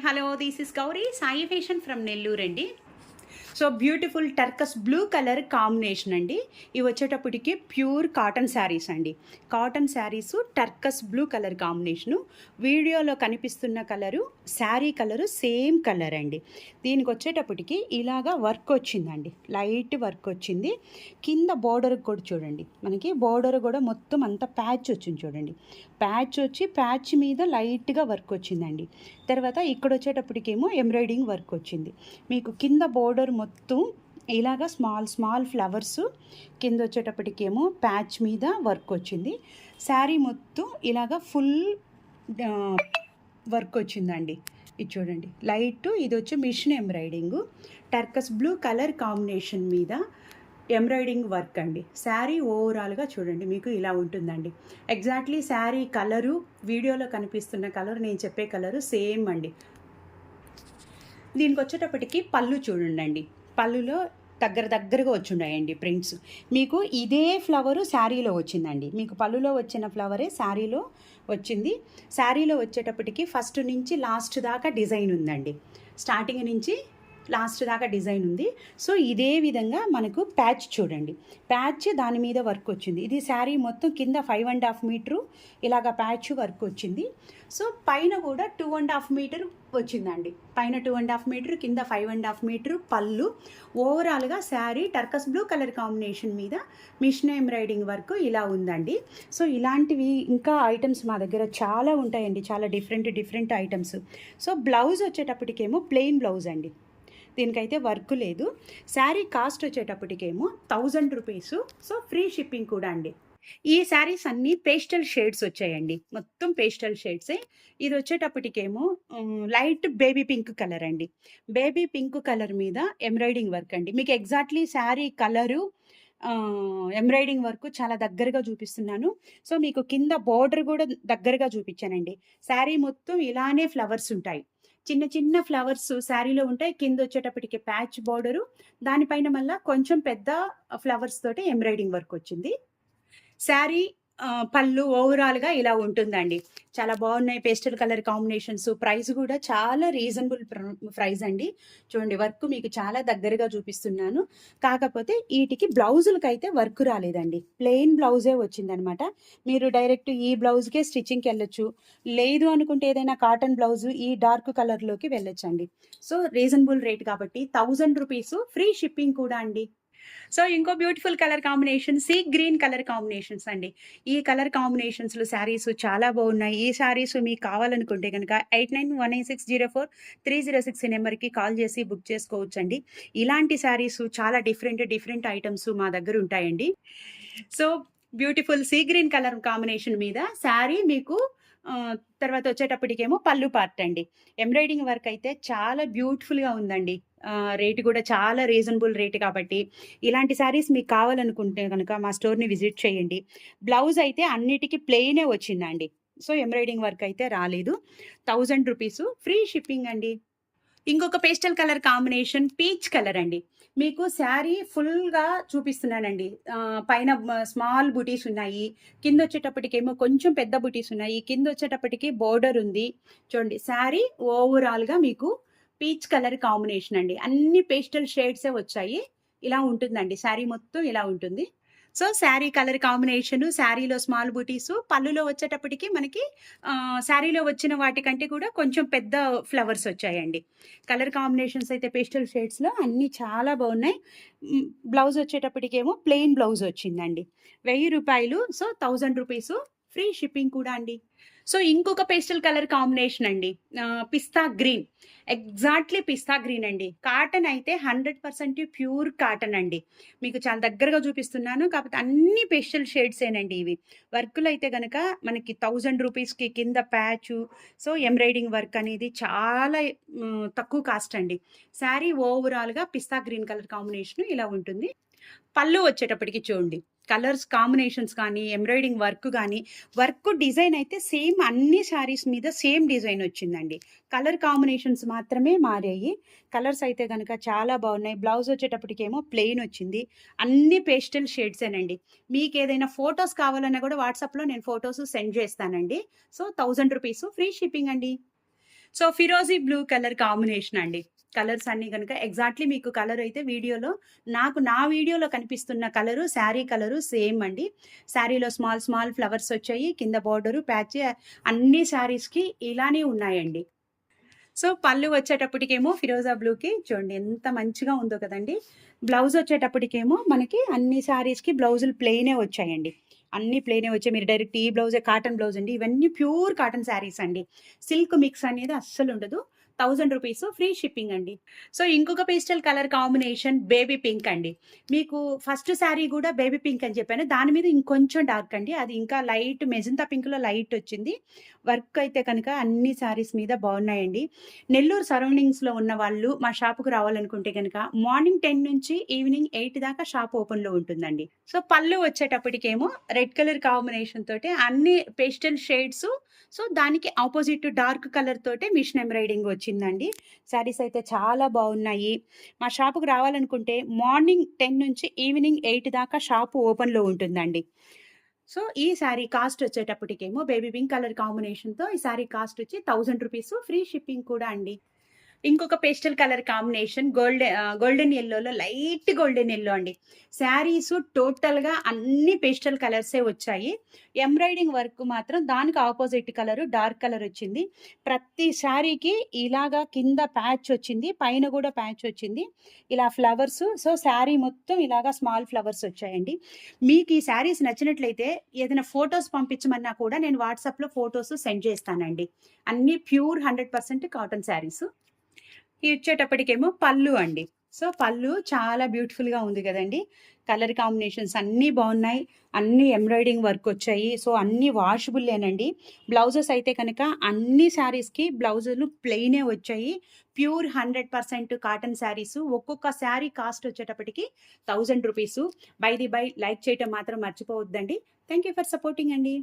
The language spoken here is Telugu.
Hello, this is Gauri, Sai Fashion from Nellore అండి. So beautiful turquoise blue colour combination అండి. ఇవి వచ్చేటప్పటికి ప్యూర్ కాటన్ శారీస్ అండి. Cotton saris turquoise blue colour combination. వీడియోలో కనిపిస్తున్న colour sari colour same colour అండి. దీనికి వచ్చేటప్పటికి ఇలాగా వర్క్ వచ్చిందండి, లైట్ వర్క్ వచ్చింది. కింద బోర్డర్ కూడా చూడండి, మనకి బోర్డర్ కూడా మొత్తం అంతా ప్యాచ్ వచ్చింది చూడండి. ప్యాచ్ వచ్చి ప్యాచ్ మీద లైట్గా వర్క్ వచ్చిందండి. తర్వాత ఇక్కడ వచ్చేటప్పటికేమో ఎంబ్రాయిడింగ్ వర్క్ వచ్చింది. మీకు కింద బోర్డర్ మొత్తం ఇలాగా స్మాల్ స్మాల్ ఫ్లవర్స్, కింద వచ్చేటప్పటికేమో ప్యాచ్ మీద వర్క్ వచ్చింది. శారీ మొత్తం ఇలాగా ఫుల్ వర్క్ వచ్చిందండి. ఇది చూడండి లైట్, ఇది వచ్చి machine embroidering turquoise blue colour combination మీద ఎంబ్రాయిడింగ్ వర్క్ అండి. శారీ ఓవరాల్గా చూడండి మీకు ఇలా ఉంటుందండి. ఎగ్జాక్ట్లీ శారీ కలరు, వీడియోలో కనిపిస్తున్న కలర్, నేను చెప్పే కలరు సేమ్ అండి. దీనికి వచ్చేటప్పటికి పళ్ళు చూడండి, పళ్ళులో దగ్గరగా వచ్చున్నాయండి ప్రింట్స్. మీకు ఇదే ఫ్లవరు శారీలో వచ్చిందండి. మీకు పళ్ళులో వచ్చిన ఫ్లవరే శారీలో వచ్చింది. శారీలో వచ్చేటప్పటికి ఫస్ట్ నుంచి లాస్ట్ దాకా డిజైన్ ఉందండి. స్టార్టింగ్ నుంచి లాస్ట్ దాకా డిజైన్ ఉంది. సో ఇదే విధంగా మనకు ప్యాచ్ చూడండి, ప్యాచ్ దాని మీద వర్క్ వచ్చింది. ఇది శారీ మొత్తం కింద 5.5 మీటరు ఇలాగ ప్యాచ్ వర్క్ వచ్చింది. సో పైన కూడా 2.5 మీటర్ వచ్చిందండి. పైన 2.5 మీటర్, కింద 5.5 మీటర్ పళ్ళు. ఓవరాల్గా sari turquoise blue colour combination మీద మిషన్ ఎంబ్రాయిడింగ్ వర్క్ ఇలా ఉందండి. సో ఇలాంటివి ఇంకా ఐటమ్స్ మా దగ్గర చాలా ఉంటాయండి, చాలా డిఫరెంట్ ఐటమ్స్. సో బ్లౌజ్ వచ్చేటప్పటికేమో ప్లెయిన్ బ్లౌజ్ అండి, దీనికైతే వర్క్ లేదు. శారీ కాస్ట్ వచ్చేటప్పటికేమో 1000 రూపీస్. సో ఫ్రీ షిప్పింగ్ కూడా అండి. ఈ శారీస్ అన్నీ పేస్టల్ షేడ్స్ వచ్చాయండి, మొత్తం పేస్టల్ షేడ్సే. ఇది వచ్చేటప్పటికేమో లైట్ బేబీ పింక్ కలర్ అండి. బేబీ పింక్ కలర్ మీద ఎంబ్రాయిడింగ్ వర్క్ అండి. మీకు exactly sari colour embroidering work చాలా దగ్గరగా చూపిస్తున్నాను. సో మీకు కింద బోర్డర్ కూడా దగ్గరగా చూపించానండి. శారీ మొత్తం ఇలానే ఫ్లవర్స్ ఉంటాయి, చిన్న చిన్న ఫ్లవర్స్ శారీలో ఉంటాయి. కింద వచ్చేటప్పటికి ప్యాచ్ బోర్డరు, దానిపైన మళ్ళీ కొంచెం పెద్ద ఫ్లవర్స్ తోటి ఎంబ్రాయిడింగ్ వర్క్ వచ్చింది. శారీ పళ్ళు ఓవరాల్గా ఇలా ఉంటుందండి. చాలా బాగున్నాయి పేస్టల్ కలర్ కాంబినేషన్స్. ప్రైస్ కూడా చాలా రీజనబుల్ ప్రైస్ అండి. చూడండి వర్క్ మీకు చాలా దగ్గరగా చూపిస్తున్నాను. కాకపోతే వీటికి బ్లౌజులకి అయితే వర్క్ రాలేదండి, ప్లెయిన్ బ్లౌజే వచ్చిందనమాట. మీరు డైరెక్ట్ ఈ బ్లౌజ్కే స్టిచ్చింగ్కి వెళ్ళొచ్చు, లేదు అనుకుంటే ఏదైనా కాటన్ బ్లౌజు ఈ డార్క్ కలర్లోకి వెళ్ళొచ్చండి. సో రీజనబుల్ రేట్ కాబట్టి 1000 రూపీస్, ఫ్రీ షిప్పింగ్ కూడా అండి. సో ఇంకో beautiful colour combination sea green colour combinations అండి. ఈ కలర్ కాంబినేషన్స్లో శారీస్ చాలా బాగున్నాయి. ఈ శారీస్ మీకు కావాలనుకుంటే కనుక 8918604306 నెంబర్కి కాల్ చేసి బుక్ చేసుకోవచ్చు అండి. ఇలాంటి శారీస్ చాలా డిఫరెంట్ ఐటమ్స్ మా దగ్గర ఉంటాయండి. So beautiful sea green colour combination మీద శారీ మీకు తర్వాత వచ్చేటప్పటికేమో పళ్ళు పార్ట్ అండి. ఎంబ్రాయిడింగ్ వర్క్ అయితే చాలా బ్యూటిఫుల్గా ఉందండి. రేటు కూడా చాలా రీజనబుల్ రేట్ కాబట్టి ఇలాంటి శారీస్ మీకు కావాలనుకుంటే కనుక మా స్టోర్ని విజిట్ చేయండి. బ్లౌజ్ అయితే అన్నిటికీ ప్లెయినే వచ్చిందండి. సో ఎంబ్రాయిడింగ్ వర్క్ అయితే రాలేదు. 1000 రూపీస్, ఫ్రీ షిప్పింగ్ అండి. ఇంకొక pastel colour combination peach colour అండి. మీకు శారీ ఫుల్గా చూపిస్తున్నానండి. పైన స్మాల్ బుటీస్ ఉన్నాయి, కింద వచ్చేటప్పటికేమో కొంచెం పెద్ద బుటీస్ ఉన్నాయి, కింద వచ్చేటప్పటికి బోర్డర్ ఉంది. చూడండి శారీ ఓవరాల్గా మీకు పీచ్ కలర్ కాంబినేషన్ అండి. అన్ని పేస్టల్ షేడ్సే వచ్చాయి. ఇలా ఉంటుందండి, శారీ మొత్తం ఇలా ఉంటుంది. సో శారీ కలర్ కాంబినేషను, శారీలో స్మాల్ బూటీసు, పళ్ళులో వచ్చేటప్పటికి మనకి శారీలో వచ్చిన వాటికంటే కూడా కొంచెం పెద్ద ఫ్లవర్స్ వచ్చాయండి. కలర్ కాంబినేషన్స్ అయితే పేస్టల్ షేడ్స్లో అన్నీ చాలా బాగున్నాయి. బ్లౌజ్ వచ్చేటప్పటికేమో ప్లెయిన్ బ్లౌజ్ వచ్చిందండి. 1000 రూపాయలు. సో 1000 రూపీసు, ఫ్రీ షిప్పింగ్ కూడా అండి. సో ఇంకొక పేస్టల్ కలర్ కాంబినేషన్ అండి, పిస్తా గ్రీన్. ఎగ్జాక్ట్లీ పిస్తా గ్రీన్ అండి. కాటన్ అయితే 100% ప్యూర్ కాటన్ అండి. మీకు చాలా దగ్గరగా చూపిస్తున్నాను, కాకపోతే అన్ని పేస్టల్ షేడ్సేనండి ఇవి. వర్కులు అయితే కనుక మనకి 1000 రూపీస్కి కింద ప్యాచు. సో ఎంబ్రాయిడింగ్ వర్క్ అనేది చాలా తక్కువ కాస్ట్ అండి. శారీ ఓవరాల్గా పిస్తా గ్రీన్ కలర్ కాంబినేషన్ ఇలా ఉంటుంది. పళ్ళు వచ్చేటప్పటికి చూడండి, కలర్స్ కాంబినేషన్స్ కానీ ఎంబ్రాయిడింగ్ వర్క్ కానీ, వర్క్ డిజైన్ అయితే సేమ్ అన్ని శారీస్ మీద సేమ్ డిజైన్ వచ్చిందండి. కలర్ కాంబినేషన్స్ మాత్రమే మారాయి. కలర్స్ అయితే కనుక చాలా బాగున్నాయి. బ్లౌజ్ వచ్చేటప్పటికేమో ప్లెయిన్ వచ్చింది. అన్ని పేస్టల్ షేడ్సేనండి. మీకు ఏదైనా ఫొటోస్ కావాలన్నా కూడా వాట్సాప్లో నేను ఫొటోస్ సెండ్ చేస్తానండి. సో 1000 రూపీస్, ఫ్రీ షిప్పింగ్ అండి. సో ఫిరోజీ బ్లూ కలర్ కాంబినేషన్ అండి. కలర్స్ అన్నీ గనుక ఎగ్జాక్ట్‌లీ మీకు కలర్ అయితే వీడియోలో నా వీడియోలో కనిపిస్తున్న కలరు శారీ కలరు సేమ్ అండి. శారీలో స్మాల్ స్మాల్ ఫ్లవర్స్ వచ్చాయి. కింద బోర్డరు, ప్యాచ్ అన్ని శారీస్‌కి ఇలానే ఉన్నాయండి. సో పళ్ళు వచ్చేటప్పటికేమో ఫిరోజా బ్లూకి చూడండి ఎంత మంచిగా ఉందో కదండి. బ్లౌజ్ వచ్చేటప్పటికేమో మనకి అన్ని శారీస్‌కి బ్లౌజులు ప్లెయినే వచ్చాయండి. అన్నీ ప్లెయినే వచ్చాయి. మీరు డైరెక్ట్ ఈ బ్లౌజే కాటన్ బ్లౌజ్ అండి. ఇవన్నీ ప్యూర్ కాటన్ శారీస్ అండి. సిల్క్ మిక్స్ అనేది అస్సలుండదు. రూ. 1000 ఫ్రీ షిప్పింగ్ అండి. సో ఇంకొక pastel colour combination baby pink అండి. మీకు ఫస్ట్ శారీ గూడా బేబీ పింక్ అని చెప్పాను. దాని మీద ఇంకొంచెం డార్క్ అండి. అది ఇంకా లైట్ మెజంతా పింక్‌లో లైట్ వచ్చింది. వర్క్ అయితే కనుక అన్ని శారీస్ మీద బాగున్నాయండి. నెల్లూరు సరౌండింగ్స్‌లో ఉన్న వాళ్ళు మా షాప్‌కి రావాలనుకుంటే గనక మార్నింగ్ 10 నుంచి ఈవినింగ్ 8 దాకా షాప్ ఓపెన్‌లో ఉంటుందండి. సో పళ్ళు వచ్చేటప్పటికేమో రెడ్ కలర్ కాంబినేషన్ తోటి అన్ని పేస్టల్ షేడ్స్. సో దానికి ఆపోజిట్ డార్క్ కలర్ తోటే మిషన్ ఎంబ్రాయిడింగ్ వచ్చిందండి. శారీస్ అయితే చాలా బాగున్నాయి. మా షాపుకి రావాలనుకుంటే మార్నింగ్ 10 నుంచి ఈవినింగ్ 8 దాకా షాపు ఓపెన్‌లో ఉంటుందండి. సో ఈ శారీ కాస్ట్ వచ్చేటప్పటికేమో బేబీ పింక్ కలర్ కాంబినేషన్‌తో ఈ శారీ కాస్ట్ వచ్చి రూ. 1000 ఫ్రీ షిప్పింగ్ కూడా అండి. ఇంకొక పేస్టల్ కలర్ కాంబినేషన్ గోల్డెన్ యెల్లోలో లైట్ గోల్డెన్ యెల్లో అండి. శారీస్ టోటల్‌గా అన్ని పేస్టల్ కలర్సే వచ్చాయి. ఎంబ్రాయిడింగ్ వర్క్ మాత్రం దానికి ఆపోజిట్ కలరు డార్క్ కలర్ వచ్చింది. ప్రతి శారీకి ఇలాగా కింద ప్యాచ్ వచ్చింది. పైన కూడా ప్యాచ్ వచ్చింది. ఇలా ఫ్లవర్స్. సో శారీ మొత్తం ఇలాగా స్మాల్ ఫ్లవర్స్ వచ్చాయండి. మీకు ఈ శారీస్ నచ్చినట్లయితే ఏదైనా ఫోటోస్ పంపించమన్నా కూడా నేను వాట్సాప్‌లో ఫోటోస్ సెండ్ చేస్తానండి. అన్నీ ప్యూర్ 100% కాటన్ శారీస్. ఇచ్చేటప్పటికేమో పళ్ళు అండి. సో పళ్ళు చాలా బ్యూటిఫుల్‌గా ఉంది గదండీ. కలర్ కాంబినేషన్స్ అన్నీ బావున్నాయి. అన్నీ ఎంబ్రాయిడింగ్ వర్క్ వచ్చాయి. సో అన్నీ వాషబుల్లేనండి. బ్లౌజెస్ అయితే కనుక అన్ని శారీస్‌కి బ్లౌజులు ప్లెయినే వచ్చాయి. Pure 100% cotton saris. ఒక్కొక్క శారీ కాస్ట్ వచ్చేటప్పటికి రూ. 1000. బై ది బై లైక్ చేయటం మాత్రం మర్చిపోవద్దండి. థాంక్ యూ ఫర్ సపోర్టింగ్ అండి.